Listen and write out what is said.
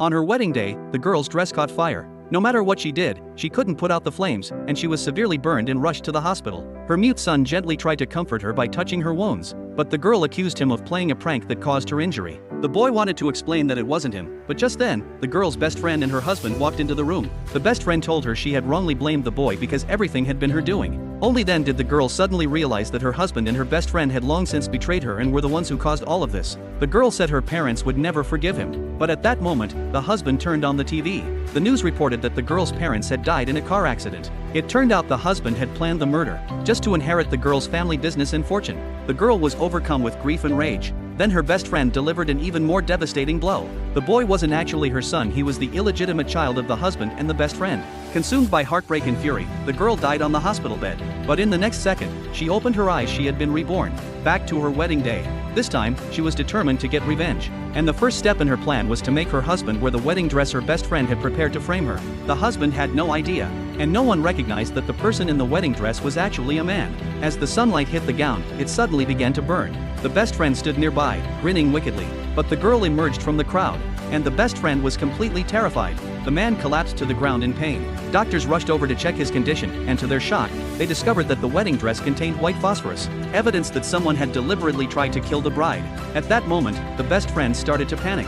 On her wedding day, the girl's dress caught fire. No matter what she did, she couldn't put out the flames, and she was severely burned and rushed to the hospital. Her mute son gently tried to comfort her by touching her wounds, but the girl accused him of playing a prank that caused her injury. The boy wanted to explain that it wasn't him, but just then, the girl's best friend and her husband walked into the room. The best friend told her she had wrongly blamed the boy because everything had been her doing. Only then did the girl suddenly realize that her husband and her best friend had long since betrayed her and were the ones who caused all of this. The girl said her parents would never forgive him, but at that moment, the husband turned on the TV. The news reported that the girl's parents had died in a car accident. It turned out the husband had planned the murder, just to inherit the girl's family business and fortune. The girl was overcome with grief and rage. Then her best friend delivered an even more devastating blow. The boy wasn't actually her son, he was the illegitimate child of the husband and the best friend. Consumed by heartbreak and fury, the girl died on the hospital bed. But in the next second, she opened her eyes, she had been reborn, back to her wedding day. This time, she was determined to get revenge. And the first step in her plan was to make her husband wear the wedding dress her best friend had prepared to frame her. The husband had no idea, and no one recognized that the person in the wedding dress was actually a man. As the sunlight hit the gown, it suddenly began to burn. The best friend stood nearby, grinning wickedly. But the girl emerged from the crowd, and the best friend was completely terrified. The man collapsed to the ground in pain. Doctors rushed over to check his condition, and to their shock, they discovered that the wedding dress contained white phosphorus, evidence that someone had deliberately tried to kill the bride. At that moment, the best friend started to panic.